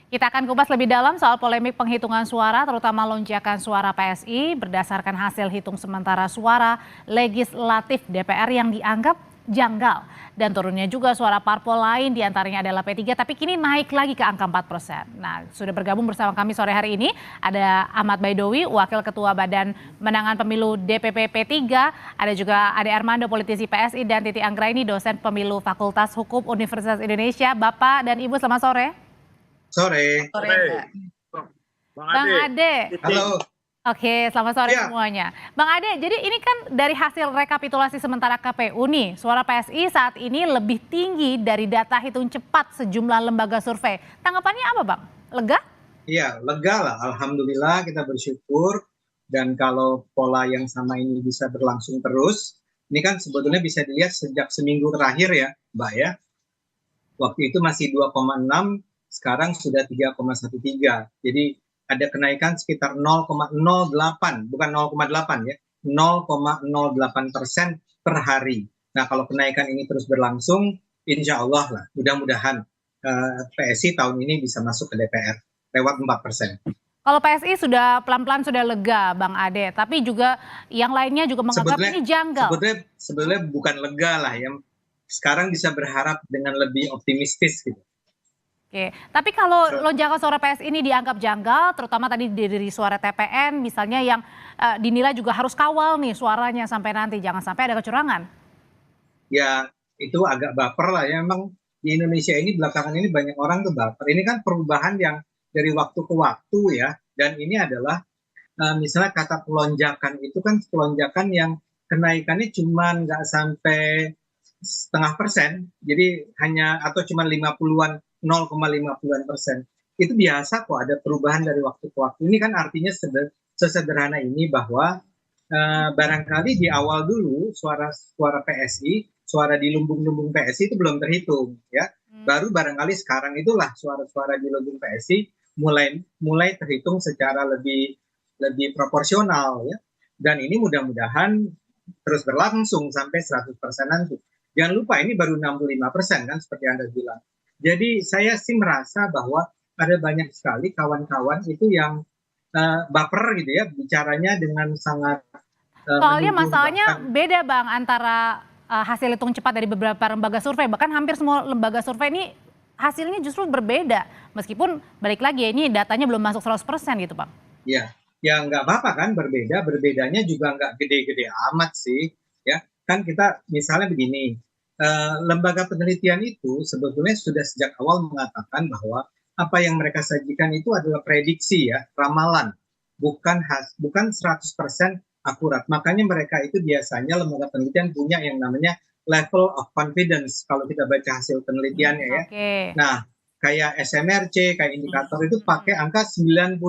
Kita akan kupas lebih dalam soal polemik penghitungan suara, terutama lonjakan suara PSI berdasarkan hasil hitung sementara suara legislatif DPR yang dianggap janggal. Dan turunnya juga suara parpol lain diantaranya adalah P3, tapi kini naik lagi ke angka 4%. Nah, sudah bergabung bersama kami sore hari ini, ada Ahmad Baidowi, Wakil Ketua Badan Pemenangan Pemilu DPP P3, ada juga Ade Armando, politisi PSI, dan Titi Anggraini, dosen pemilu Fakultas Hukum Universitas Indonesia. Bapak dan Ibu, selamat sore. Sore. Bang Ade. Halo. Oke, selamat sore semuanya. Bang Ade, jadi ini kan dari hasil rekapitulasi sementara KPU nih, suara PSI saat ini lebih tinggi dari data hitung cepat sejumlah lembaga survei. Tanggapannya apa, Bang? Lega? Iya, lega lah. Alhamdulillah, kita bersyukur. Dan kalau pola yang sama ini bisa berlangsung terus, ini kan sebetulnya bisa dilihat sejak seminggu terakhir ya, Mbak ya. Waktu itu masih 2,6, sekarang sudah 3,13. Jadi ada kenaikan sekitar 0,08, bukan 0,8 ya, 0,08% per hari. Nah, kalau kenaikan ini terus berlangsung, insya Allah lah, mudah-mudahan PSI tahun ini bisa masuk ke DPR lewat 4%. Kalau PSI sudah pelan-pelan sudah lega, Bang Ade, tapi juga yang lainnya juga menganggap ini janggal. Sebetulnya bukan lega lah ya. Sekarang bisa berharap dengan lebih optimistis gitu. Oke, tapi kalau lonjakan suara PSI ini dianggap janggal, terutama tadi dari suara TPN, misalnya yang dinilai juga harus kawal nih suaranya sampai nanti, jangan sampai ada kecurangan. Ya, itu agak baper lah ya. Memang di Indonesia ini belakangan ini banyak orang tuh baper. Ini kan perubahan yang dari waktu ke waktu ya. Dan ini adalah misalnya kata pelonjakan itu kan pelonjakan yang kenaikannya cuma nggak sampai 0,5%. Jadi hanya atau cuma 50-an, 0,50%. Itu biasa kok ada perubahan dari waktu ke waktu. Ini kan artinya sesederhana ini bahwa barangkali di awal dulu suara PSI, suara di lumbung-lumbung PSI itu belum terhitung ya. Baru barangkali sekarang itulah suara-suara di lumbung PSI mulai terhitung secara lebih proporsional ya. Dan ini mudah-mudahan terus berlangsung sampai 100% nanti. Jangan lupa ini baru 65% kan seperti Anda bilang. Jadi saya sih merasa bahwa ada banyak sekali kawan-kawan itu yang baper gitu ya, bicaranya dengan sangat soalnya masalahnya beda Bang antara hasil hitung cepat dari beberapa lembaga survei, bahkan hampir semua lembaga survei ini hasilnya justru berbeda. Meskipun balik lagi ya, ini datanya belum masuk 100% gitu Bang. Iya, ya nggak apa-apa kan berbedanya juga nggak gede-gede amat sih. Ya, kan kita misalnya begini, lembaga penelitian itu sebetulnya sudah sejak awal mengatakan bahwa apa yang mereka sajikan itu adalah prediksi ya, ramalan, bukan 100% akurat. Makanya mereka itu biasanya lembaga penelitian punya yang namanya level of confidence kalau kita baca hasil penelitiannya ya. Nah, kayak SMRC, kayak indikator itu pakai angka 95%.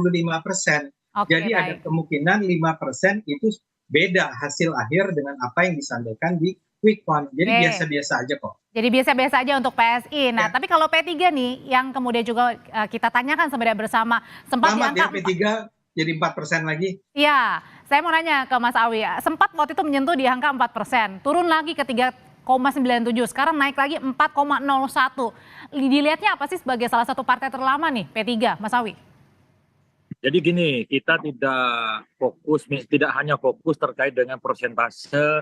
Jadi ada kemungkinan 5% itu beda hasil akhir dengan apa yang disampaikan di quick count. Jadi biasa-biasa aja kok. Jadi biasa-biasa aja untuk PSI. Nah, tapi kalau P3 nih yang kemudian juga kita tanyakan sebenarnya bersama, sempat diangkat P3 jadi 4% lagi. Iya, saya mau nanya ke Mas Awi. Sempat waktu itu menyentuh di angka 4%, turun lagi ke 3,97, sekarang naik lagi 4,01. Dilihatnya apa sih sebagai salah satu partai terlama nih P3, Mas Awi? Jadi gini, kita tidak hanya fokus terkait dengan persentase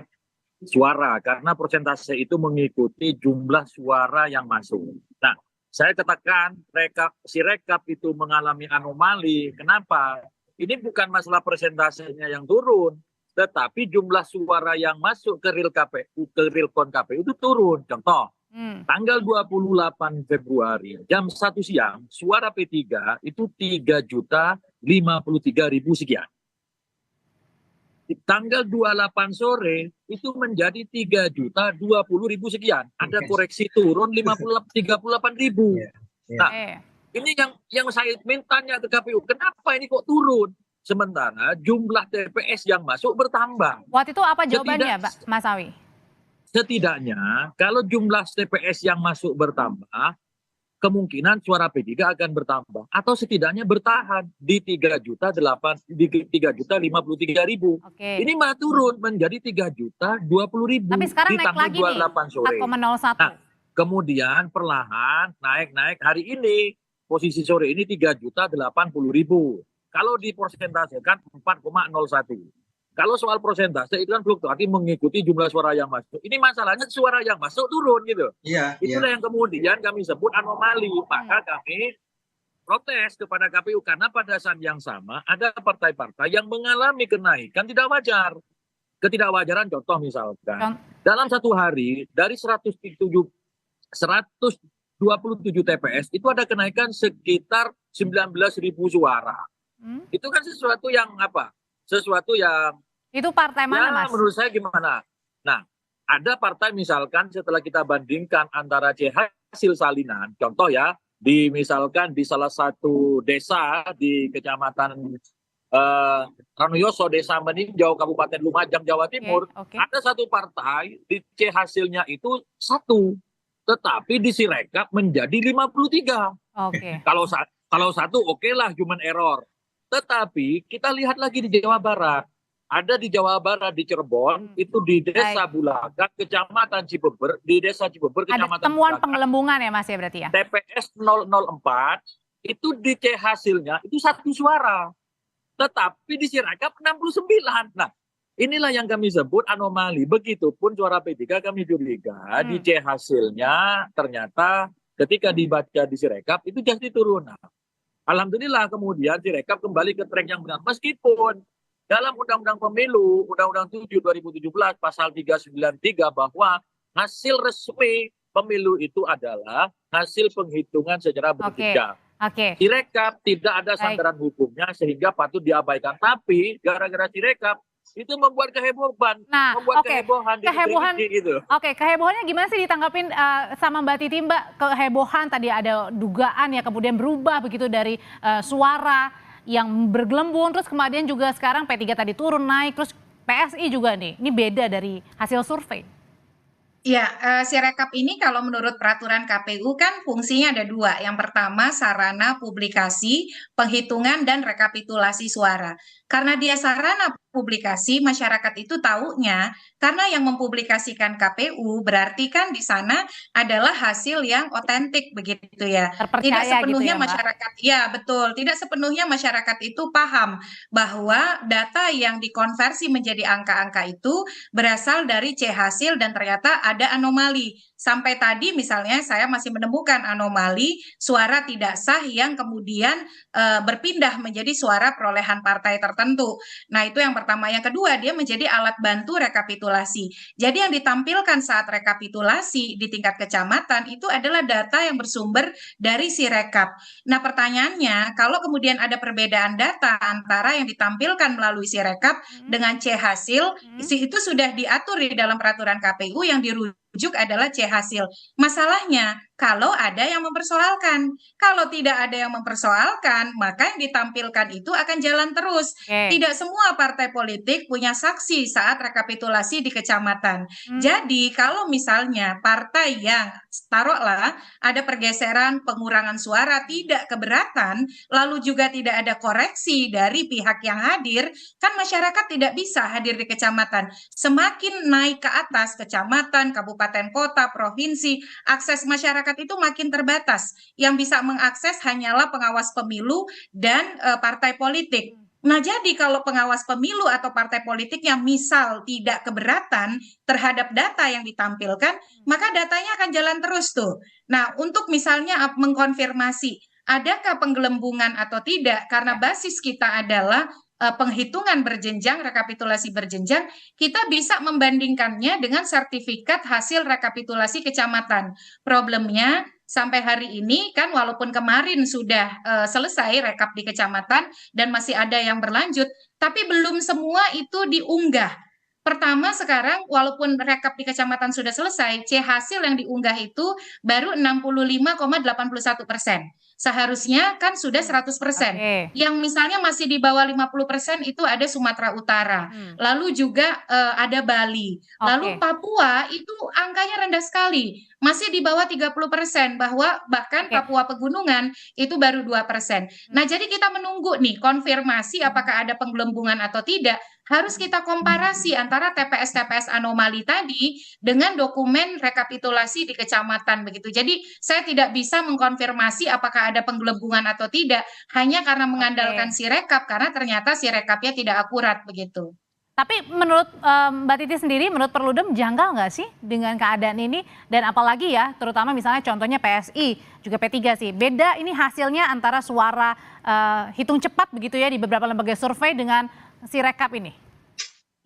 suara, karena persentase itu mengikuti jumlah suara yang masuk. Nah, saya katakan rekap itu mengalami anomali. Kenapa? Ini bukan masalah persentasenya yang turun, tetapi jumlah suara yang masuk ke real count KPU itu turun. Contoh, tanggal 28 Februari jam 1 siang, suara P3 itu 3.053.000 sekian. Di tanggal 28 sore itu menjadi 3.020.000 sekian. Ada koreksi turun 38.000. Nah, ini yang saya mintanya ke KPU, kenapa ini kok turun? Sementara jumlah TPS yang masuk bertambah. Waktu itu apa jawabannya, Mas Awi? Setidaknya kalau jumlah TPS yang masuk bertambah, kemungkinan suara P3 akan bertambah atau setidaknya bertahan di 3.053.000. Ini malah turun menjadi 3.020.000. Tapi sekarang di naik lagi 28 sore. 4,01. Nah, kemudian perlahan naik hari ini posisi sore ini 3.080.000. Kalau dipersentasekan 4,01. Kalau soal persentase itu kan fluktuatif mengikuti jumlah suara yang masuk. Ini masalahnya suara yang masuk turun gitu. Iya, Itulah yang kemudian kami sebut anomali. Maka kami protes kepada KPU karena pada saat yang sama ada partai-partai yang mengalami kenaikan tidak wajar. Ketidakwajaran contoh misalkan dalam satu hari dari 127 TPS itu ada kenaikan sekitar 19.000 suara. Itu kan sesuatu yang apa? Sesuatu yang Itu partai mana, Mas? menurut saya gimana? Nah, ada partai misalkan setelah kita bandingkan antara hasil salinan, contoh ya, misalkan di salah satu desa di Kecamatan Ranuyoso, Desa Meninjau, Kabupaten Lumajang, Jawa Timur, ada satu partai di hasilnya itu 1, tetapi di Sirekap menjadi 53. Kalau 1 oke lah, human error. Tetapi kita lihat lagi di Jawa Barat. Ada di Jawa Barat, di Cirebon, itu di Desa Bulaga, Kecamatan Cibeber, di Desa Cibeber, Kecamatan Ada temuan Bulaga, penggelembungan ya Mas ya berarti ya? TPS 004, itu di hasilnya itu 1 suara. Tetapi di Sirekap 69. Nah, inilah yang kami sebut anomali. Begitupun suara P3 kami curiga, di hasilnya ternyata ketika dibaca di Sirekap itu jadi turun. Nah, alhamdulillah kemudian Sirekap kembali ke track yang benar. Meskipun dalam Undang-Undang Pemilu, Undang-Undang 7 2017 pasal 393 bahwa hasil resmi pemilu itu adalah hasil penghitungan secara berjenjang. Sirekap tidak ada sandaran hukumnya sehingga patut diabaikan. Tapi gara-gara Sirekap itu membuat kehebohan, kehebohan gitu. Kehebohannya gimana sih ditanggapin sama Mbak Titi, Mbak? Kehebohan tadi ada dugaan ya kemudian berubah begitu dari suara yang bergelembung, terus kemudian juga sekarang P3 tadi turun naik, terus PSI juga nih, ini beda dari hasil survei. Ya, Sirekap ini kalau menurut peraturan KPU kan fungsinya ada 2. Yang pertama sarana publikasi, penghitungan dan rekapitulasi suara. Karena dia sarana publikasi, masyarakat itu taunya karena yang mempublikasikan KPU berarti kan di sana adalah hasil yang otentik begitu ya. Tidak sepenuhnya gitu ya, masyarakat, ya betul, tidak sepenuhnya masyarakat itu paham bahwa data yang dikonversi menjadi angka-angka itu berasal dari hasil dan ternyata ada anomali. Sampai tadi misalnya saya masih menemukan anomali suara tidak sah yang kemudian berpindah menjadi suara perolehan partai tertentu. Nah, itu yang pertama. Yang kedua, dia menjadi alat bantu rekapitulasi. Jadi yang ditampilkan saat rekapitulasi di tingkat kecamatan itu adalah data yang bersumber dari Sirekap. Nah, pertanyaannya, kalau kemudian ada perbedaan data antara yang ditampilkan melalui Sirekap dengan hasil, itu sudah diatur di dalam peraturan KPU yang dirujuk adalah hasil. Masalahnya kalau ada yang mempersoalkan. Kalau tidak ada yang mempersoalkan, maka yang ditampilkan itu akan jalan terus. Tidak semua partai politik punya saksi saat rekapitulasi di kecamatan. Jadi kalau misalnya partai yang taruhlah ada pergeseran pengurangan suara tidak keberatan, lalu juga tidak ada koreksi dari pihak yang hadir, kan masyarakat tidak bisa hadir di kecamatan. Semakin naik ke atas kecamatan, kabupaten, kota, provinsi, akses masyarakat itu makin terbatas. Yang bisa mengakses hanyalah pengawas pemilu dan partai politik. Nah, jadi kalau pengawas pemilu atau partai politik yang misal tidak keberatan terhadap data yang ditampilkan, maka datanya akan jalan terus tuh. Nah, untuk misalnya mengkonfirmasi adakah penggelembungan atau tidak, karena basis kita adalah penghitungan berjenjang, rekapitulasi berjenjang, kita bisa membandingkannya dengan sertifikat hasil rekapitulasi kecamatan. Problemnya sampai hari ini kan walaupun kemarin sudah selesai rekap di kecamatan dan masih ada yang berlanjut, tapi belum semua itu diunggah. Pertama sekarang walaupun rekap di kecamatan sudah selesai, hasil yang diunggah itu baru 65,81%. Seharusnya kan sudah 100%. Yang misalnya masih di bawah 50% itu ada Sumatera Utara. Lalu juga ada Bali. Lalu Papua itu angkanya rendah sekali. Masih di bawah 30%, bahkan Papua Pegunungan itu baru 2%. Nah, jadi kita menunggu nih konfirmasi apakah ada penggelembungan atau tidak. harus kita komparasi antara TPS-TPS anomali tadi dengan dokumen rekapitulasi di kecamatan begitu. Jadi saya tidak bisa mengkonfirmasi apakah ada penggelembungan atau tidak hanya karena mengandalkan Oke. Sirekap karena ternyata Sirekapnya tidak akurat begitu. Tapi menurut Mbak Titi sendiri, menurut Perludem janggal nggak sih dengan keadaan ini? Dan apalagi ya, terutama misalnya contohnya PSI, juga P3 sih. Beda ini hasilnya antara suara hitung cepat begitu ya di beberapa lembaga survei dengan Sirekap ini.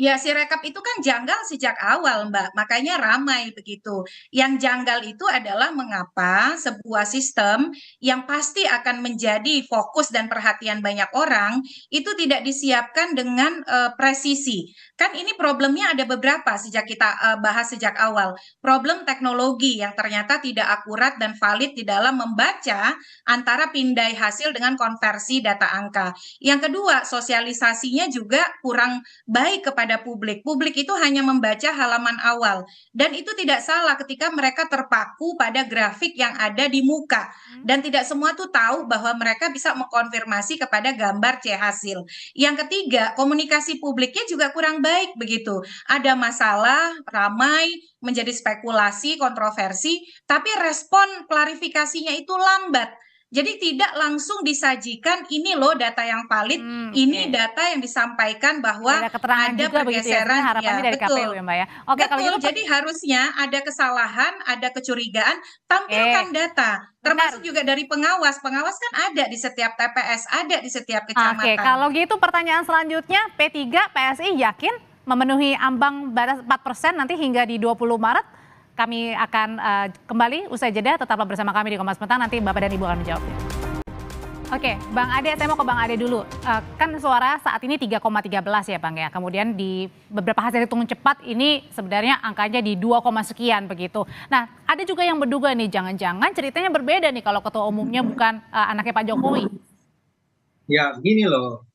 Ya, Sirekap itu kan janggal sejak awal, Mbak. Makanya ramai begitu. Yang janggal itu adalah mengapa sebuah sistem yang pasti akan menjadi fokus dan perhatian banyak orang itu tidak disiapkan dengan presisi. Kan ini problemnya ada beberapa sejak kita bahas sejak awal. Problem teknologi yang ternyata tidak akurat dan valid di dalam membaca antara pindai hasil dengan konversi data angka. Yang kedua, sosialisasinya juga kurang baik kepada publik. Publik itu hanya membaca halaman awal dan itu tidak salah ketika mereka terpaku pada grafik yang ada di muka dan tidak semua tuh tahu bahwa mereka bisa mengkonfirmasi kepada gambar C hasil. Yang ketiga, komunikasi publiknya juga kurang baik begitu. Ada masalah, ramai, menjadi spekulasi, kontroversi, tapi respon klarifikasinya itu lambat. Jadi tidak langsung disajikan ini loh data yang valid, ini Oke. data yang disampaikan bahwa Ada keterangan ada juga begitu ya, sebenarnya pergeseran, harapannya ya dari betul. KPU ya Mbak ya. Oke kalau Betul, gitu jadi harusnya ada kesalahan, ada kecurigaan, tampilkan oke, data. bentar. Termasuk juga dari pengawas. Pengawas kan ada di setiap TPS, ada di setiap Oke, kecamatan. kalau gitu pertanyaan selanjutnya, P3 PSI yakin memenuhi ambang batas 4% nanti hingga di 20 Maret? Kami akan kembali usai jeda, tetaplah bersama kami di Kompas Petang, nanti Bapak dan Ibu akan menjawabnya. Oke, Bang Ade, saya mau ke Bang Ade dulu. Kan suara saat ini 3,13 ya Bang ya, kemudian di beberapa hasil hitungan cepat ini sebenarnya angkanya di 2, sekian begitu. Nah, ada juga yang menduga nih, jangan-jangan ceritanya berbeda nih kalau ketua umumnya bukan anaknya Pak Jokowi. Ya, begini loh.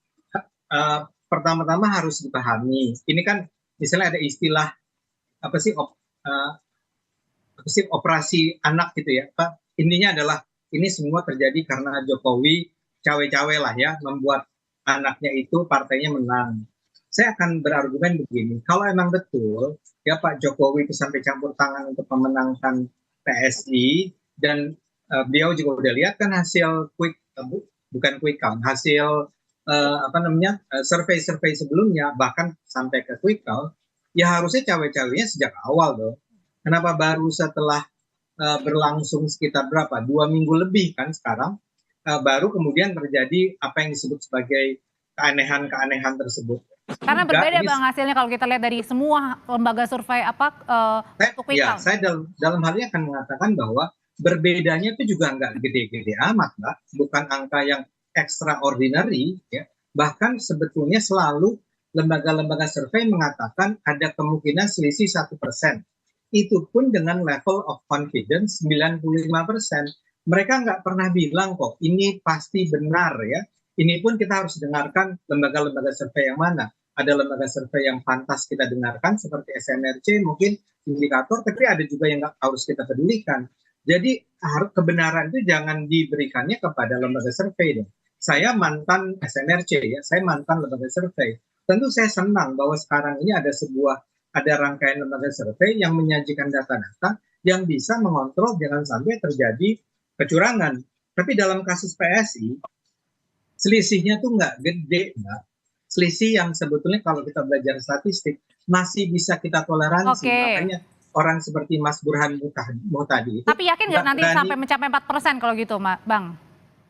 Pertama-tama harus dipahami. Ini kan misalnya ada istilah apa sih operasi anak gitu ya. Intinya adalah ini semua terjadi karena Jokowi cawe-cawe lah ya, membuat anaknya itu partainya menang. Saya akan berargumen begini, kalau emang betul ya Pak Jokowi itu sampai campur tangan untuk memenangkan PSI dan beliau juga udah lihat kan hasil bukan quick count, hasil survei-survei sebelumnya bahkan sampai ke quick count, ya harusnya cawe-cawenya sejak awal dong. Kenapa baru setelah berlangsung sekitar berapa 2 minggu lebih kan sekarang baru kemudian terjadi apa yang disebut sebagai keanehan-keanehan tersebut. Karena berbeda Bang hasilnya kalau kita lihat dari semua lembaga survei saya dalam hal ini akan mengatakan bahwa berbedanya itu juga nggak gede-gede amat, Mbak. Bukan angka yang extraordinary ya. Bahkan sebetulnya selalu lembaga-lembaga survei mengatakan ada kemungkinan selisih 1%. Itu pun dengan level of confidence 95%. Mereka nggak pernah bilang kok ini pasti benar ya. Ini pun kita harus dengarkan lembaga-lembaga survei yang mana. Ada lembaga survei yang pantas kita dengarkan seperti SMRC mungkin indikator, tapi ada juga yang nggak harus kita pedulikan. Jadi kebenaran itu jangan diberikannya kepada lembaga survei dong. Saya mantan SMRC ya, saya mantan lembaga survei. Tentu saya senang bahwa sekarang ini ada rangkaian lembaga survei yang menyajikan data-data yang bisa mengontrol jangan sampai terjadi kecurangan. Tapi dalam kasus PSI, selisihnya tuh nggak gede, Mbak. Selisih yang sebetulnya kalau kita belajar statistik masih bisa kita toleransi. Makanya orang seperti Mas Burhan Muhtadi itu. Tapi yakin nggak nanti sampai mencapai 4% kalau gitu, Bang?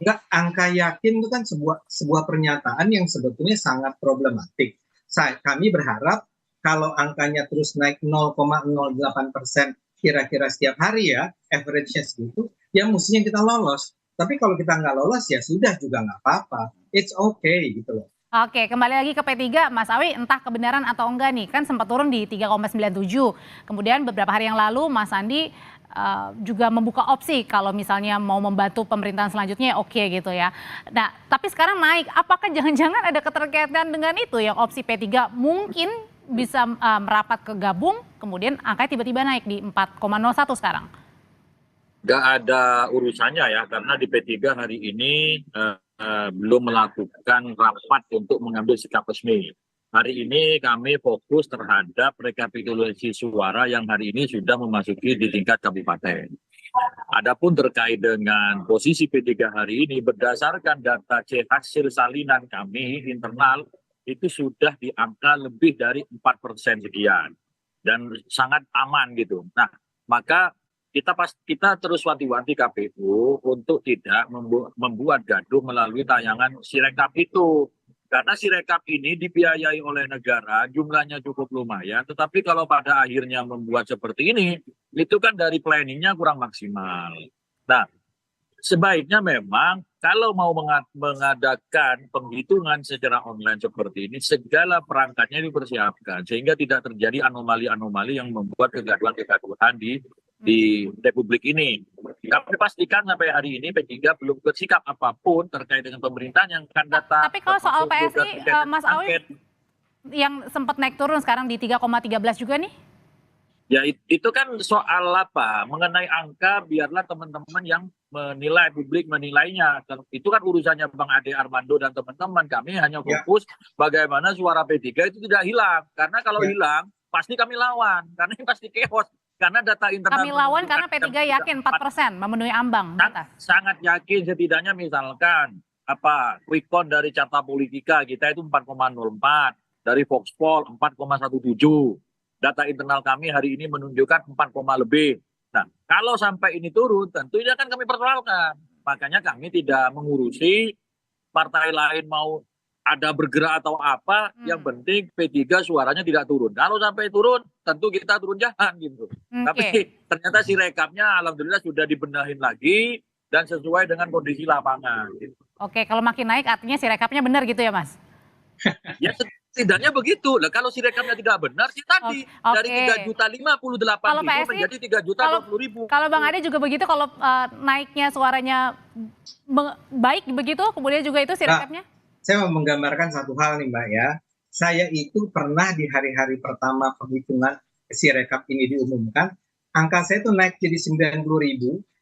Enggak, angka yakin itu kan sebuah pernyataan yang sebetulnya sangat problematik. Kami berharap kalau angkanya terus naik 0,08% kira-kira setiap hari ya, average-nya segitu, ya mestinya kita lolos. Tapi kalau kita nggak lolos ya sudah juga nggak apa-apa. It's okay gitu loh. Oke, kembali lagi ke P3, Mas Awi, entah kebenaran atau enggak nih, kan sempat turun di 3,97. Kemudian beberapa hari yang lalu Mas Andi juga membuka opsi kalau misalnya mau membantu pemerintahan selanjutnya oke gitu ya. Nah, tapi sekarang naik, apakah jangan-jangan ada keterkaitan dengan itu yang opsi P3 mungkin bisa merapat ke gabung, kemudian angkanya tiba-tiba naik di 4,01 sekarang? Nggak ada urusannya ya, karena di P3 hari ini belum melakukan rapat untuk mengambil sikap resmi. hari ini kami fokus terhadap rekapitulasi suara yang hari ini sudah memasuki di tingkat kabupaten. Adapun terkait dengan posisi P3 hari ini, berdasarkan data hasil salinan kami internal, itu sudah di angka lebih dari 4% sekian. Dan sangat aman gitu. Nah, maka kita terus wanti-wanti KPU untuk tidak membuat gaduh melalui tayangan Sirekap itu. Karena Sirekap ini dibiayai oleh negara, jumlahnya cukup lumayan, tetapi kalau pada akhirnya membuat seperti ini, itu kan dari planningnya kurang maksimal. Nah, sebaiknya memang kalau mau mengadakan penghitungan secara online seperti ini, segala perangkatnya dipersiapkan, sehingga tidak terjadi anomali-anomali yang membuat kegaduhan-kegaduhan di Republik ini. Kami pastikan sampai hari ini P3 belum bersikap apapun terkait dengan pemerintahan yang akan datang. Tapi kalau soal PSI, Mas Awi, yang sempat naik turun sekarang di 3,13 juga nih? Ya itu kan soal apa? Mengenai angka biarlah teman-teman yang menilai, publik menilainya. Itu kan urusannya Bang Ade Armando dan teman-teman. Kami hanya fokus bagaimana suara P3 itu tidak hilang. Karena kalau hilang pasti kami lawan. Karena ini pasti chaos. Karena data internal kami lawan karena P3 yakin 4% memenuhi ambang data. Sangat yakin, setidaknya misalkan quick count dari Carta Politika kita itu 4,04, dari Voxpol 4,17. Data internal kami hari ini menunjukkan 4, lebih. Nah, kalau sampai ini turun, tentu ini akan kami persoalkan. Makanya kami tidak mengurusi partai lain mau ada bergerak atau apa, yang penting P3 suaranya tidak turun. Kalau sampai turun, tentu kita turun jalan gitu. Tapi ternyata Sirekapnya alhamdulillah sudah dibenahin lagi dan sesuai dengan kondisi lapangan. Gitu. Oke, kalau makin naik artinya Sirekapnya benar gitu ya, Mas? Ya setidaknya begitu. Lah kalau Sirekapnya tidak benar, sih tadi dari 3.058.000 menjadi 3.020.000. Kalau Bang Ade juga begitu, kalau naiknya suaranya baik begitu, kemudian juga itu Sirekapnya? Saya mau menggambarkan satu hal nih Mbak ya. Saya itu pernah di hari-hari pertama penghitungan Sirekap ini diumumkan, angka saya itu naik jadi 90.000,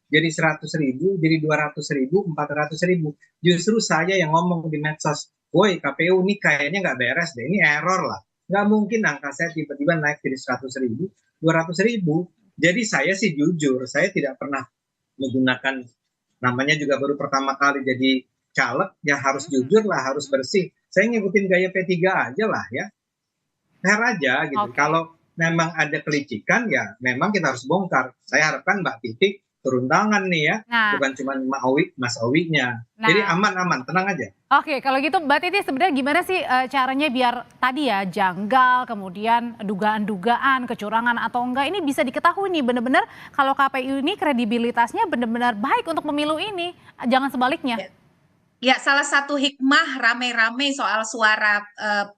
jadi 100.000, jadi 200.000, 400.000. Justru saya yang ngomong di medsos, woi KPU ini kayaknya nggak beres deh, ini error lah. Nggak mungkin angka saya tiba-tiba naik jadi 100.000, 200.000. Jadi saya sih jujur, saya tidak pernah menggunakan, namanya juga baru pertama kali jadi caleg, ya harus jujur lah, harus bersih. Saya ngikutin gaya P3 aja lah ya. Fair aja gitu. Kalau memang ada kelicikan ya memang kita harus bongkar. Saya harapkan Mbak Titik turun tangan nih ya. Bukan cuma Mas Owi-nya. Jadi aman-aman, tenang aja. Oke, kalau gitu Mbak Titi sebenarnya gimana sih caranya biar tadi ya janggal, kemudian dugaan-dugaan, kecurangan atau enggak ini bisa diketahui nih benar-benar kalau KPU ini kredibilitasnya benar-benar baik untuk pemilu ini. Jangan sebaliknya. Ya, salah satu hikmah rame-rame soal suara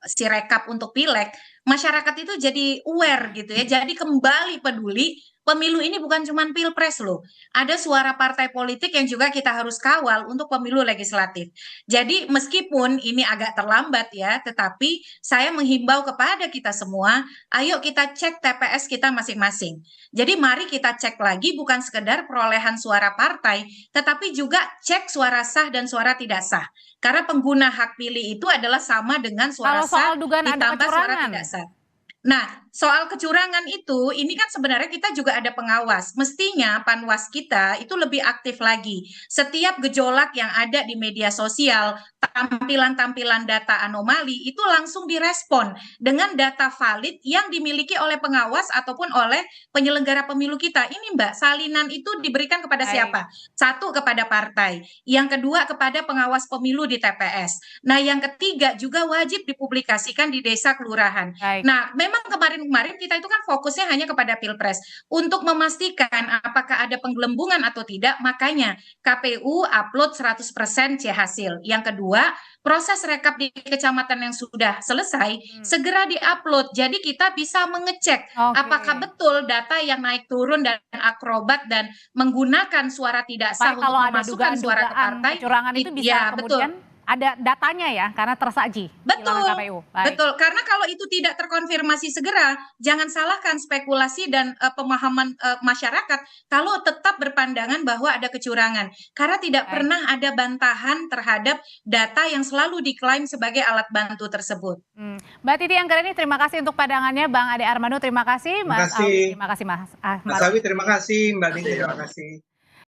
Sirekap untuk pileg, masyarakat itu jadi aware gitu ya, jadi kembali peduli. Pemilu ini bukan cuma pilpres loh, ada suara partai politik yang juga kita harus kawal untuk pemilu legislatif. Jadi meskipun ini agak terlambat ya, tetapi saya menghimbau kepada kita semua, ayo kita cek TPS kita masing-masing. Jadi mari kita cek lagi bukan sekedar perolehan suara partai, tetapi juga cek suara sah dan suara tidak sah. Karena pengguna hak pilih itu adalah sama dengan suara sah ditambah suara tidak sah. Nah, soal kecurangan itu, ini kan sebenarnya kita juga ada pengawas. Mestinya Panwas kita itu lebih aktif lagi. Setiap gejolak yang ada di media sosial, tampilan-tampilan data anomali itu langsung direspon dengan data valid yang dimiliki oleh pengawas ataupun oleh penyelenggara pemilu kita. Ini Mbak, salinan itu diberikan kepada siapa? Satu, kepada partai. Yang kedua, kepada pengawas pemilu di TPS. Nah, yang ketiga juga wajib dipublikasikan di desa kelurahan. Nah, memang kemarin kita itu kan fokusnya hanya kepada pilpres. Untuk memastikan apakah ada penggelembungan atau tidak, makanya KPU upload 100% C hasil. Yang kedua, proses rekap di kecamatan yang sudah selesai, segera diupload. Jadi kita bisa mengecek apakah betul data yang naik turun dan akrobat dan menggunakan suara tidak sah untuk memasukkan suara ke partai. Kecurangan itu bisa kemudian ada datanya ya, karena tersaji di Betul, laman KPU. Baik. betul. Karena kalau itu tidak terkonfirmasi segera, jangan salahkan spekulasi dan pemahaman masyarakat kalau tetap berpandangan bahwa ada kecurangan. Karena tidak Baik. pernah ada bantahan terhadap data yang selalu diklaim sebagai alat bantu tersebut. Mbak Titi Anggreni, terima kasih untuk pandangannya. Bang Ade Armando, terima kasih. Mas Awi, terima kasih Mas Ahmad. Mas Awi, terima kasih. Mbak Titi, terima kasih.